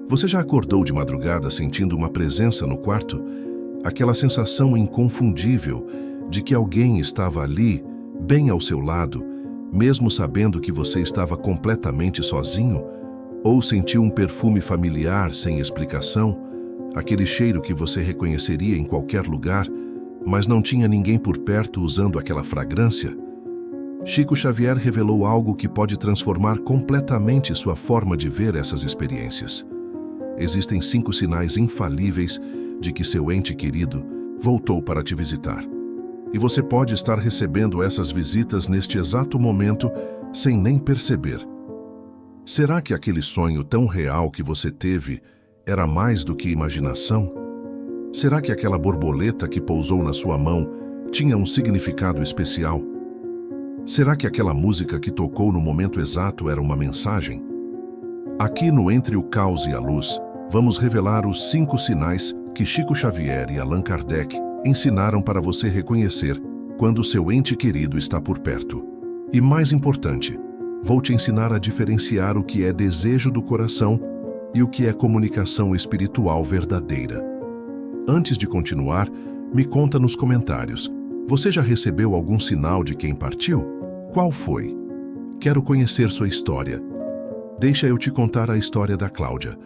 Você já acordou de madrugada sentindo uma presença no quarto? Aquela sensação inconfundível de que alguém estava ali, bem ao seu lado, mesmo sabendo que você estava completamente sozinho? Ou sentiu um perfume familiar sem explicação, aquele cheiro que você reconheceria em qualquer lugar, mas não tinha ninguém por perto usando aquela fragrância? Chico Xavier revelou algo que pode transformar completamente sua forma de ver essas experiências. Existem 5 sinais infalíveis de que seu ente querido voltou para te visitar. E você pode estar recebendo essas visitas neste exato momento sem nem perceber. Será que aquele sonho tão real que você teve era mais do que imaginação? Será que aquela borboleta que pousou na sua mão tinha um significado especial? Será que aquela música que tocou no momento exato era uma mensagem? Aqui no Entre o Caos e a Luz, vamos revelar os 5 sinais que Chico Xavier e Allan Kardec ensinaram para você reconhecer quando seu ente querido está por perto. E mais importante, vou te ensinar a diferenciar o que é desejo do coração e o que é comunicação espiritual verdadeira. Antes de continuar, me conta nos comentários, você já recebeu algum sinal de quem partiu? Qual foi? Quero conhecer sua história. Deixa eu te contar a história da Cláudia.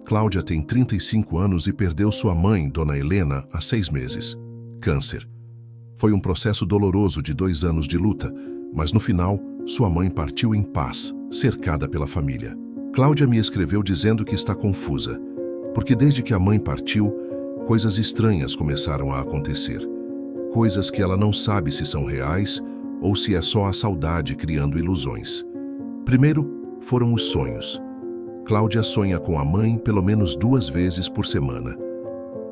Cláudia tem 35 anos e perdeu sua mãe, Dona Helena, há 6 meses. Câncer. Foi um processo doloroso de 2 anos de luta, mas no final, sua mãe partiu em paz, cercada pela família. Cláudia me escreveu dizendo que está confusa, porque desde que a mãe partiu, coisas estranhas começaram a acontecer. Coisas que ela não sabe se são reais ou se é só a saudade criando ilusões. Primeiro, foram os sonhos. Cláudia sonha com a mãe pelo menos 2 vezes por semana.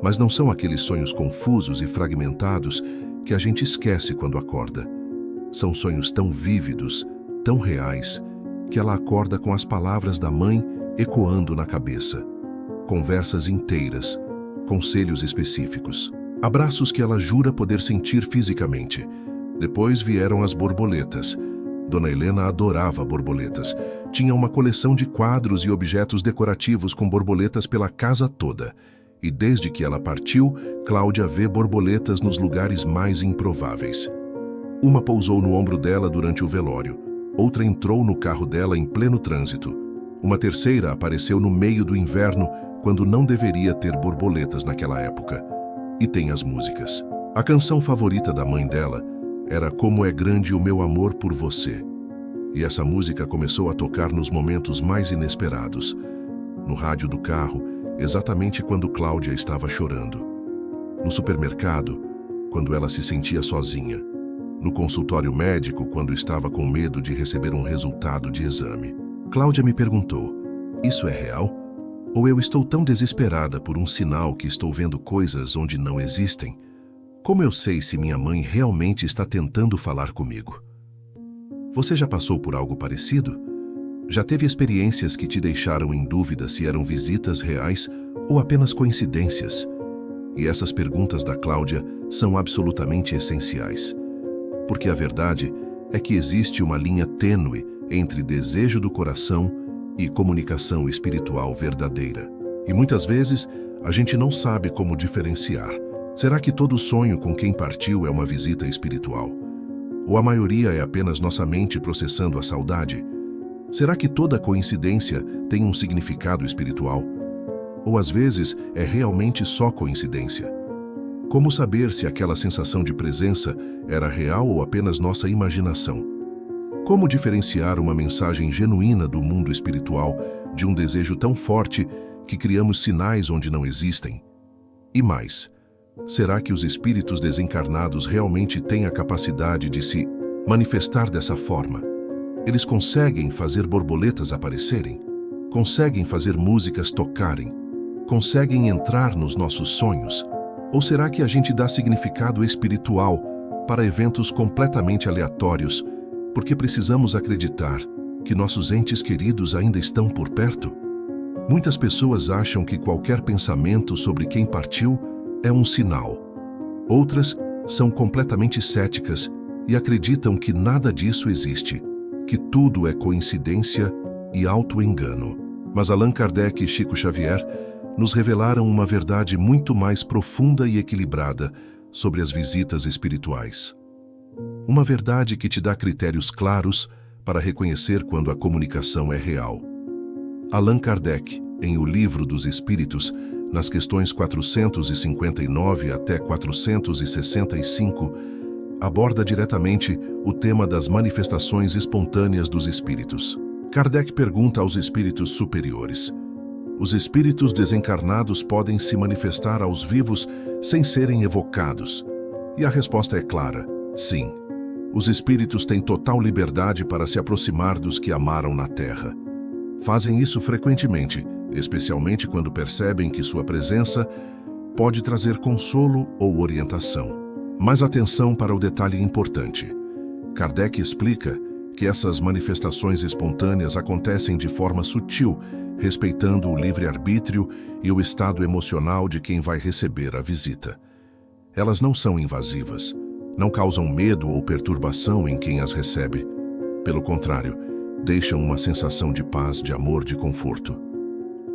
Mas não são aqueles sonhos confusos e fragmentados que a gente esquece quando acorda. São sonhos tão vívidos, tão reais, que ela acorda com as palavras da mãe ecoando na cabeça. Conversas inteiras, conselhos específicos, abraços que ela jura poder sentir fisicamente. Depois vieram as borboletas. Dona Helena adorava borboletas. Tinha uma coleção de quadros e objetos decorativos com borboletas pela casa toda. E desde que ela partiu, Cláudia vê borboletas nos lugares mais improváveis. Uma pousou no ombro dela durante o velório. Outra entrou no carro dela em pleno trânsito. Uma terceira apareceu no meio do inverno, quando não deveria ter borboletas naquela época. E tem as músicas. A canção favorita da mãe dela era Como é Grande o Meu Amor por Você. E essa música começou a tocar nos momentos mais inesperados. No rádio do carro, exatamente quando Cláudia estava chorando. No supermercado, quando ela se sentia sozinha. No consultório médico, quando estava com medo de receber um resultado de exame. Cláudia me perguntou, isso é real? Ou eu estou tão desesperada por um sinal que estou vendo coisas onde não existem? Como eu sei se minha mãe realmente está tentando falar comigo? Você já passou por algo parecido? Já teve experiências que te deixaram em dúvida se eram visitas reais ou apenas coincidências? E essas perguntas da Cláudia são absolutamente essenciais. Porque a verdade é que existe uma linha tênue entre desejo do coração e comunicação espiritual verdadeira. E muitas vezes a gente não sabe como diferenciar. Será que todo sonho com quem partiu é uma visita espiritual? Ou a maioria é apenas nossa mente processando a saudade? Será que toda coincidência tem um significado espiritual? Ou às vezes é realmente só coincidência? Como saber se aquela sensação de presença era real ou apenas nossa imaginação? Como diferenciar uma mensagem genuína do mundo espiritual de um desejo tão forte que criamos sinais onde não existem? E mais, será que os espíritos desencarnados realmente têm a capacidade de se manifestar dessa forma? Eles conseguem fazer borboletas aparecerem? Conseguem fazer músicas tocarem? Conseguem entrar nos nossos sonhos? Ou será que a gente dá significado espiritual para eventos completamente aleatórios, porque precisamos acreditar que nossos entes queridos ainda estão por perto? Muitas pessoas acham que qualquer pensamento sobre quem partiu é um sinal. Outras são completamente céticas e acreditam que nada disso existe, que tudo é coincidência e auto-engano. Mas Allan Kardec e Chico Xavier nos revelaram uma verdade muito mais profunda e equilibrada sobre as visitas espirituais. Uma verdade que te dá critérios claros para reconhecer quando a comunicação é real. Allan Kardec, em O Livro dos Espíritos, nas questões 459 até 465, aborda diretamente o tema das manifestações espontâneas dos espíritos. Kardec pergunta aos espíritos superiores: os espíritos desencarnados podem se manifestar aos vivos sem serem evocados? E a resposta é clara: sim. Os espíritos têm total liberdade para se aproximar dos que amaram na Terra. Fazem isso frequentemente, especialmente quando percebem que sua presença pode trazer consolo ou orientação. Mas atenção para o detalhe importante. Kardec explica que essas manifestações espontâneas acontecem de forma sutil, respeitando o livre-arbítrio e o estado emocional de quem vai receber a visita. Elas não são invasivas, não causam medo ou perturbação em quem as recebe. Pelo contrário, deixam uma sensação de paz, de amor, de conforto.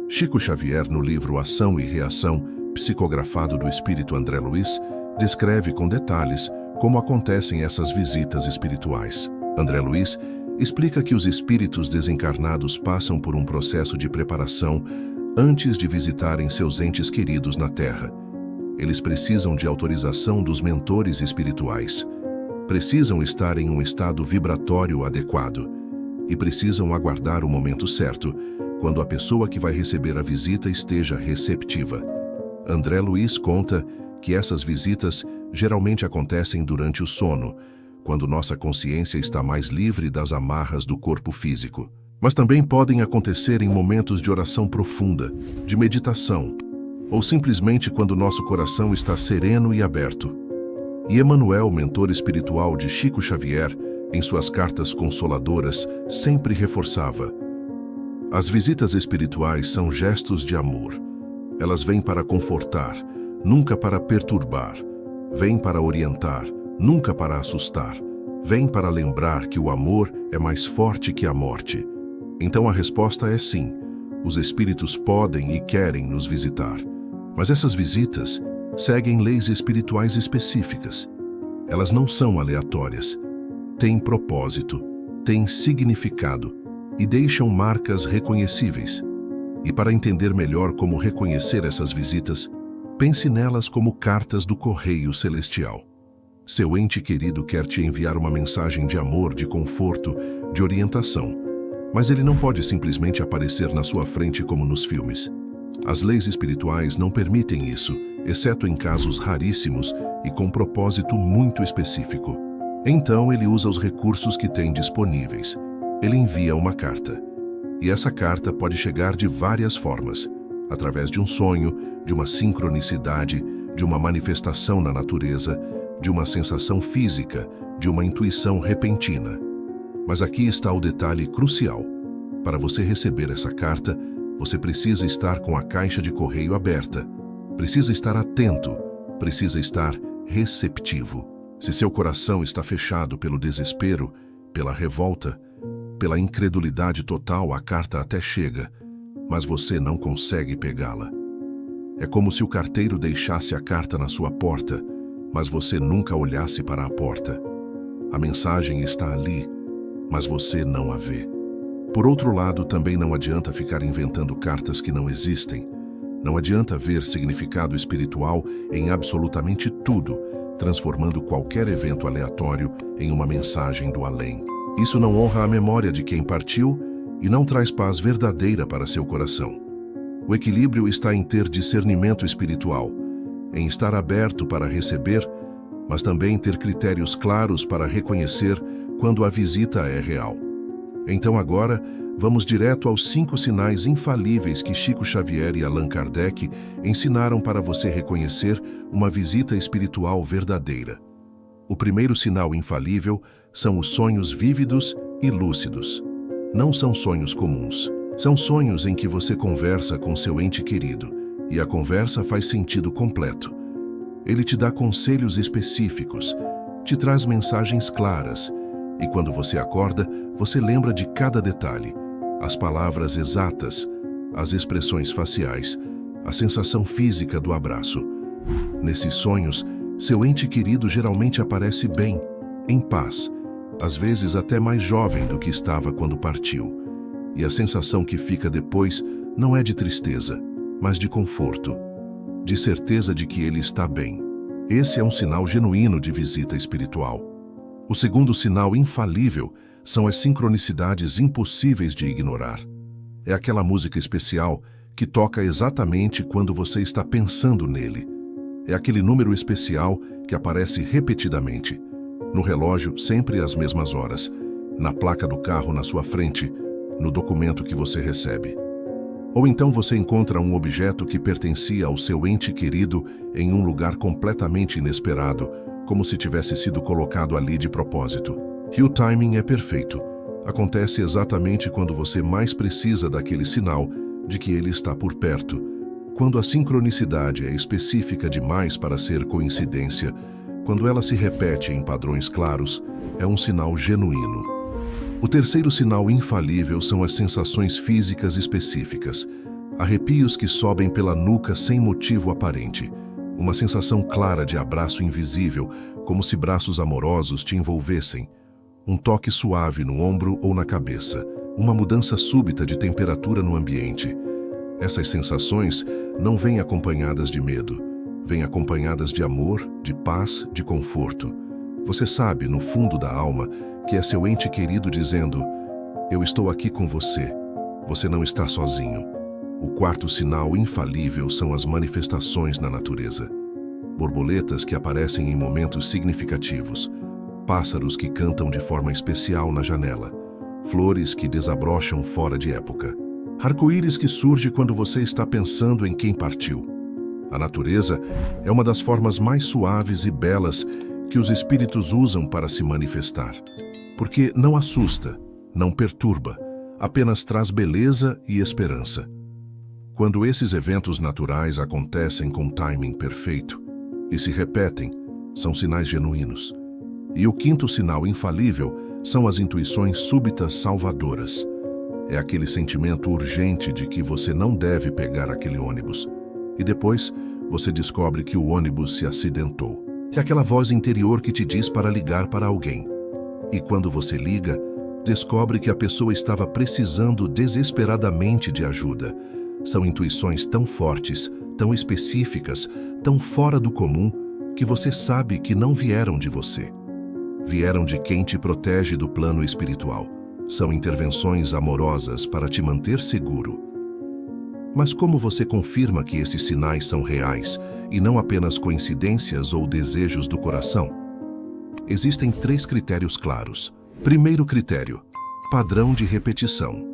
Chico Xavier, no livro Ação e Reação, psicografado do espírito André Luiz, descreve com detalhes como acontecem essas visitas espirituais. André Luiz explica que os espíritos desencarnados passam por um processo de preparação antes de visitarem seus entes queridos na Terra. Eles precisam de autorização dos mentores espirituais, precisam estar em um estado vibratório adequado e precisam aguardar o momento certo, quando a pessoa que vai receber a visita esteja receptiva. André Luiz conta que essas visitas geralmente acontecem durante o sono, quando nossa consciência está mais livre das amarras do corpo físico. Mas também podem acontecer em momentos de oração profunda, de meditação, ou simplesmente quando nosso coração está sereno e aberto. E Emmanuel, mentor espiritual de Chico Xavier, em suas cartas consoladoras, sempre reforçava: as visitas espirituais são gestos de amor. Elas vêm para confortar, nunca para perturbar. Vêm para orientar, nunca para assustar. Vêm para lembrar que o amor é mais forte que a morte. Então a resposta é sim. Os espíritos podem e querem nos visitar. Mas essas visitas seguem leis espirituais específicas. Elas não são aleatórias. Têm propósito, têm significado e deixam marcas reconhecíveis. E para entender melhor como reconhecer essas visitas, pense nelas como cartas do correio celestial. Seu ente querido quer te enviar uma mensagem de amor, de conforto, de orientação, mas ele não pode simplesmente aparecer na sua frente como nos filmes. As leis espirituais não permitem isso, exceto em casos raríssimos e com propósito muito específico. Então ele usa os recursos que tem disponíveis. Ele envia uma carta. E essa carta pode chegar de várias formas, através de um sonho, de uma sincronicidade, de uma manifestação na natureza, de uma sensação física, de uma intuição repentina. Mas aqui está o detalhe crucial. Para você receber essa carta, você precisa estar com a caixa de correio aberta, precisa estar atento, precisa estar receptivo. Se seu coração está fechado pelo desespero, pela revolta, pela incredulidade total, a carta até chega, mas você não consegue pegá-la. É como se o carteiro deixasse a carta na sua porta, mas você nunca olhasse para a porta. A mensagem está ali, mas você não a vê. Por outro lado, também não adianta ficar inventando cartas que não existem. Não adianta ver significado espiritual em absolutamente tudo, transformando qualquer evento aleatório em uma mensagem do além. Isso não honra a memória de quem partiu e não traz paz verdadeira para seu coração. O equilíbrio está em ter discernimento espiritual, em estar aberto para receber, mas também ter critérios claros para reconhecer quando a visita é real. Então agora, vamos direto aos 5 sinais infalíveis que Chico Xavier e Allan Kardec ensinaram para você reconhecer uma visita espiritual verdadeira. O primeiro sinal infalível são os sonhos vívidos e lúcidos. Não são sonhos comuns. São sonhos em que você conversa com seu ente querido e a conversa faz sentido completo. Ele te dá conselhos específicos, te traz mensagens claras e quando você acorda, você lembra de cada detalhe, as palavras exatas, as expressões faciais, a sensação física do abraço. Nesses sonhos, seu ente querido geralmente aparece bem, em paz, às vezes até mais jovem do que estava quando partiu. E a sensação que fica depois não é de tristeza, mas de conforto, de certeza de que ele está bem. Esse é um sinal genuíno de visita espiritual. O segundo sinal infalível são as sincronicidades impossíveis de ignorar. É aquela música especial que toca exatamente quando você está pensando nele. É aquele número especial que aparece repetidamente. No relógio, sempre às mesmas horas. Na placa do carro na sua frente. No documento que você recebe. Ou então você encontra um objeto que pertencia ao seu ente querido em um lugar completamente inesperado, como se tivesse sido colocado ali de propósito. E o timing é perfeito. Acontece exatamente quando você mais precisa daquele sinal de que ele está por perto. Quando a sincronicidade é específica demais para ser coincidência, quando ela se repete em padrões claros, é um sinal genuíno. O terceiro sinal infalível são as sensações físicas específicas. Arrepios que sobem pela nuca sem motivo aparente. Uma sensação clara de abraço invisível, como se braços amorosos te envolvessem. Um toque suave no ombro ou na cabeça. Uma mudança súbita de temperatura no ambiente. Essas sensações não vêm acompanhadas de medo. Vêm acompanhadas de amor, de paz, de conforto. Você sabe, no fundo da alma, que é seu ente querido dizendo: eu estou aqui com você, você não está sozinho. O quarto sinal infalível são as manifestações na natureza. Borboletas que aparecem em momentos significativos, pássaros que cantam de forma especial na janela, flores que desabrocham fora de época, arco-íris que surge quando você está pensando em quem partiu. A natureza é uma das formas mais suaves e belas que os espíritos usam para se manifestar. Porque não assusta, não perturba, apenas traz beleza e esperança. Quando esses eventos naturais acontecem com timing perfeito e se repetem, são sinais genuínos. E o quinto sinal infalível são as intuições súbitas salvadoras. É aquele sentimento urgente de que você não deve pegar aquele ônibus. E depois, você descobre que o ônibus se acidentou. É aquela voz interior que te diz para ligar para alguém. E quando você liga, descobre que a pessoa estava precisando desesperadamente de ajuda. São intuições tão fortes, tão específicas, tão fora do comum, que você sabe que não vieram de você. Vieram de quem te protege do plano espiritual. São intervenções amorosas para te manter seguro. Mas como você confirma que esses sinais são reais e não apenas coincidências ou desejos do coração? Existem 3 critérios claros. Primeiro critério: padrão de repetição.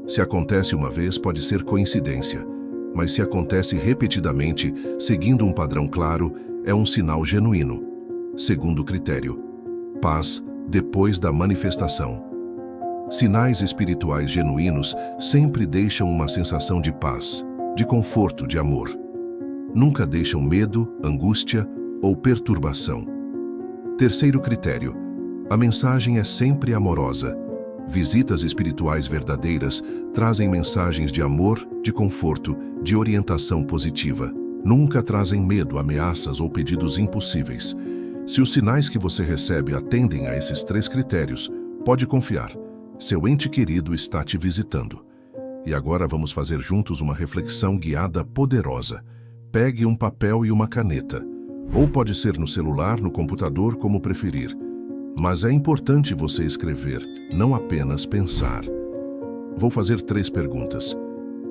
Se acontece uma vez, pode ser coincidência, mas se acontece repetidamente, seguindo um padrão claro, é um sinal genuíno. Segundo critério: paz depois da manifestação. Sinais espirituais genuínos sempre deixam uma sensação de paz, de conforto, de amor. Nunca deixam medo, angústia ou perturbação. Terceiro critério: a mensagem é sempre amorosa. Visitas espirituais verdadeiras trazem mensagens de amor, de conforto, de orientação positiva. Nunca trazem medo, ameaças ou pedidos impossíveis. Se os sinais que você recebe atendem a esses 3 critérios, pode confiar. Seu ente querido está te visitando. E agora vamos fazer juntos uma reflexão guiada poderosa. Pegue um papel e uma caneta. Ou pode ser no celular, no computador, como preferir. Mas é importante você escrever, não apenas pensar. Vou fazer 3 perguntas.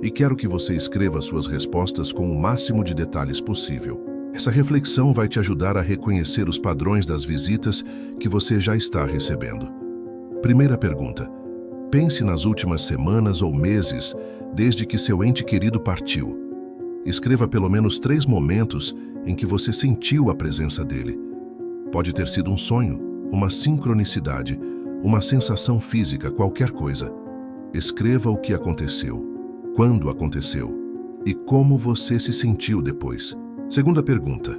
E quero que você escreva suas respostas com o máximo de detalhes possível. Essa reflexão vai te ajudar a reconhecer os padrões das visitas que você já está recebendo. Primeira pergunta: pense nas últimas semanas ou meses desde que seu ente querido partiu. Escreva pelo menos 3 momentos em que você sentiu a presença dele. Pode ter sido um sonho, uma sincronicidade, uma sensação física, qualquer coisa. Escreva o que aconteceu, quando aconteceu e como você se sentiu depois. Segunda pergunta: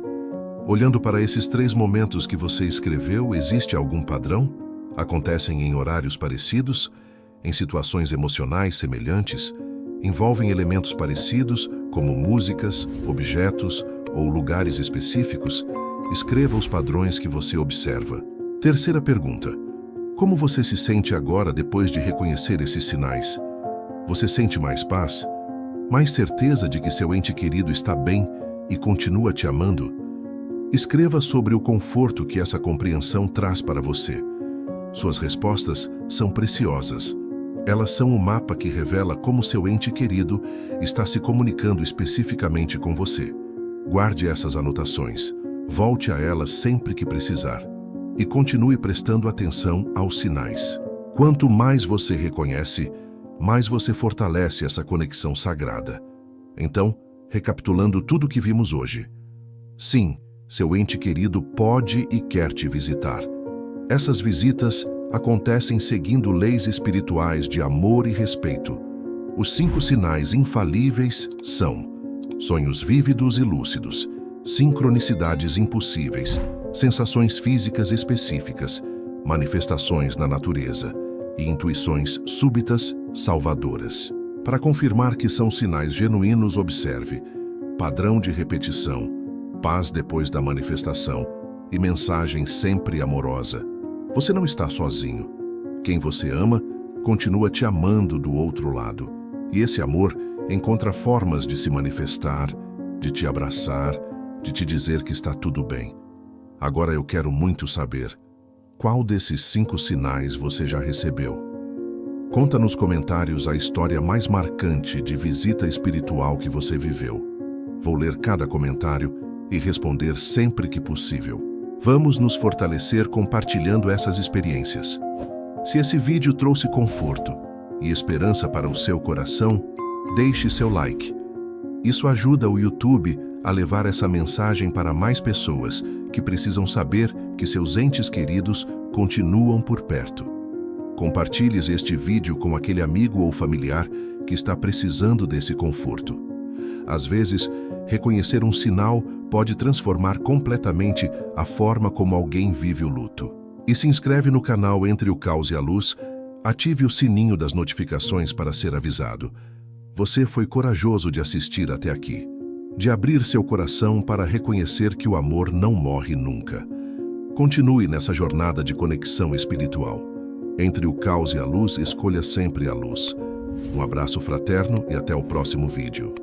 olhando para esses 3 momentos que você escreveu, existe algum padrão? Acontecem em horários parecidos? Em situações emocionais semelhantes? envolvem elementos parecidos, como músicas, objetos ou lugares específicos, escreva os padrões que você observa. Terceira pergunta: como você se sente agora depois de reconhecer esses sinais? Você sente mais paz? Mais certeza de que seu ente querido está bem e continua te amando? Escreva sobre o conforto que essa compreensão traz para você. Suas respostas são preciosas. Elas são o mapa que revela como seu ente querido está se comunicando especificamente com você. Guarde essas anotações. Volte a elas sempre que precisar. E continue prestando atenção aos sinais. Quanto mais você reconhece, mais você fortalece essa conexão sagrada. Então, recapitulando tudo o que vimos hoje. Sim, seu ente querido pode e quer te visitar. Essas visitas acontecem seguindo leis espirituais de amor e respeito. Os 5 sinais infalíveis são: sonhos vívidos e lúcidos, sincronicidades impossíveis, sensações físicas específicas, manifestações na natureza e intuições súbitas, salvadoras. Para confirmar que são sinais genuínos, observe: padrão de repetição, paz depois da manifestação e mensagem sempre amorosa. Você não está sozinho. Quem você ama continua te amando do outro lado. E esse amor encontra formas de se manifestar, de te abraçar, de te dizer que está tudo bem. Agora eu quero muito saber: qual desses 5 sinais você já recebeu? Conta nos comentários a história mais marcante de visita espiritual que você viveu. Vou ler cada comentário e responder sempre que possível. Vamos nos fortalecer compartilhando essas experiências. Se esse vídeo trouxe conforto e esperança para o seu coração, deixe seu like. Isso ajuda o YouTube a levar essa mensagem para mais pessoas que precisam saber que seus entes queridos continuam por perto. Compartilhe este vídeo com aquele amigo ou familiar que está precisando desse conforto. Às vezes, reconhecer um sinal pode transformar completamente a forma como alguém vive o luto. E se inscreve no canal Entre o Caos e a Luz, ative o sininho das notificações para ser avisado. Você foi corajoso de assistir até aqui, de abrir seu coração para reconhecer que o amor não morre nunca. Continue nessa jornada de conexão espiritual. Entre o caos e a luz, escolha sempre a luz. Um abraço fraterno e até o próximo vídeo.